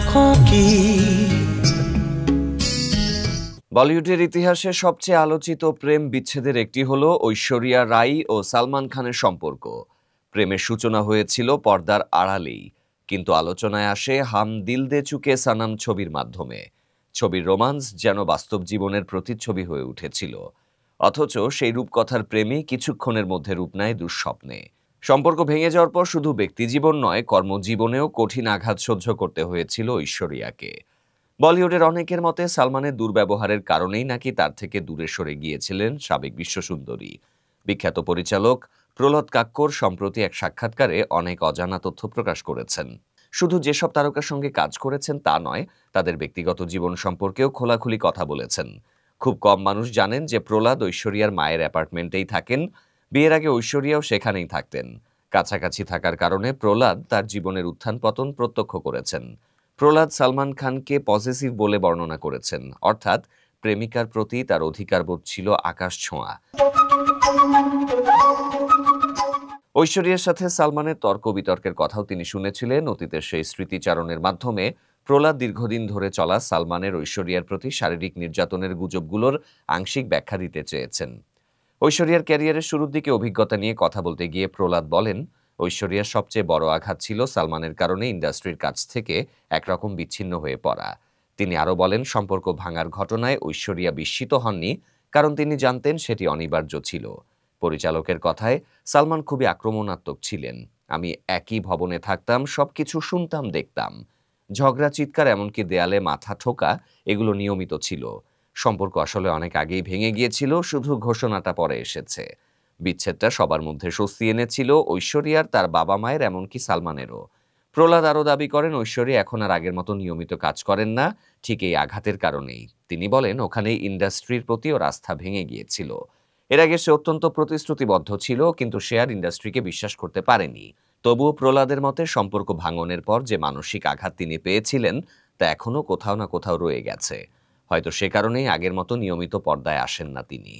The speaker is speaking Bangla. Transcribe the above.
आंखों की। বলিউডের ইতিহাসে সবচেয়ে আলোচিত প্রেম বিচ্ছেদের একটি হলো ঐশ্বরিয়া রাই ও সালমান খানের সম্পর্ক। প্রেমের সূচনা হয়েছিল পর্দার আড়ালেই, কিন্তু আলোচনায় আসে হাম দিল দে চুকে সানাম ছবির মাধ্যমে। ছবির রোমান্স যেন বাস্তব জীবনের প্রতিচ্ছবি হয়ে উঠেছিল, অথচ সেই রূপকথার প্রেমই কিছুক্ষণের মধ্যে রূপ নেয় দুঃস্বপ্নে। সম্পর্ক ভেঙে যাওয়ার পর শুধু ব্যক্তিজীবন নয়, কর্মজীবনেও কঠিন আঘাত সহ্য করতে হয়েছিল ঐশ্বরিয়াকে। বলিউডের অনেকের মতে সালমানের দুর্ব্যবহারের কারণেই নাকি তার থেকে দূরে সরে গিয়েছিলেন সাবেক বিশ্বসুন্দরী। বিখ্যাত পরিচালক প্রহ্লাদ কাক্কর সম্প্রতি এক সাক্ষাৎকারে অনেক অজানা তথ্য প্রকাশ করেছেন। শুধু যেসব তারকার সঙ্গে কাজ করেছেন তা নয়, তাদের ব্যক্তিগত জীবন সম্পর্কেও খোলাখুলি কথা বলেছেন। খুব কম মানুষ জানেন যে প্রহ্লাদ ঐশ্বরিয়ার মায়ের অ্যাপার্টমেন্টেই থাকেন। বিয়ের আগে ঐশ্বরিয়াও সেখানেই থাকতেন। কাছাকাছি থাকার কারণে প্রহ্লাদ তার জীবনের উত্থান পতন প্রত্যক্ষ করেছেন। প্রহ্লাদ সালমান খানকে পজেসিভ বলে বর্ণনা করেছেন, অর্থাৎ প্রেমিকার প্রতি তার অধিকারবোধ ছিল আকাশ ছোঁয়া। ঐশ্বরিয়ার সাথে সালমানের তর্ক বিতর্কের কথাও তিনি শুনেছিলেন। অতীতের সেই স্মৃতিচারণের মাধ্যমে প্রহ্লাদ দীর্ঘদিন ধরে চলা সালমানের ঐশ্বরিয়ার প্রতি শারীরিক নির্যাতনের গুজবগুলোর আংশিক ব্যাখ্যা দিতে চেয়েছেন। ঐশ্বরিয়ার ক্যারিয়ারের শুরুর দিকে অভিজ্ঞতা নিয়ে কথা বলতে গিয়ে প্রহ্লাদ বলেন, ঐশ্বরিয়ার সবচেয়ে বড় আঘাত ছিল সালমানের কারণে ইন্ডাস্ট্রির কাছ থেকে একরকম বিচ্ছিন্ন হয়ে পড়া। তিনি আরও বলেন, সম্পর্ক ভাঙার ঘটনায় ঐশ্বরিয়া বিস্মিত হননি, কারণ তিনি জানতেন সেটি অনিবার্য ছিল। পরিচালকের কথায়, সালমান খুবই আক্রমণাত্মক ছিলেন। আমি একই ভবনে থাকতাম, সবকিছু শুনতাম, দেখতাম। ঝগড়া, চিৎকার, এমনকি দেয়ালে মাথা ঠোকা, এগুলো নিয়মিত ছিল। সম্পর্ক আসলে অনেক আগেই ভেঙে গিয়েছিল, শুধু ঘোষণাটা পরে এসেছে। বিচ্ছেদটা সবার মধ্যে স্বস্তি এনেছিল, ঐশ্বরিয়ার, তার বাবা মায়ের, এমনকি সালমানেরও। প্রহ্লাদ আরও দাবি করেন, ঐশ্বরিয়া এখন আর আগের মতো নিয়মিত কাজ করেন না, ঠিক এই আঘাতের কারণেই। তিনি বলেন, ওখানেই ইন্ডাস্ট্রির প্রতি ওর আস্থা ভেঙে গিয়েছিল। এর আগে সে অত্যন্ত প্রতিশ্রুতিবদ্ধ ছিল, কিন্তু সে আর ইন্ডাস্ট্রিকে বিশ্বাস করতে পারেনি। তবুও প্রহ্লাদের মতে সম্পর্ক ভাঙনের পর যে মানসিক আঘাত তিনি পেয়েছিলেন তা এখনও কোথাও না কোথাও রয়ে গেছে। হয়তো সে কারণেই আগের মতো নিয়মিত পর্দায় আসেন না তিনি।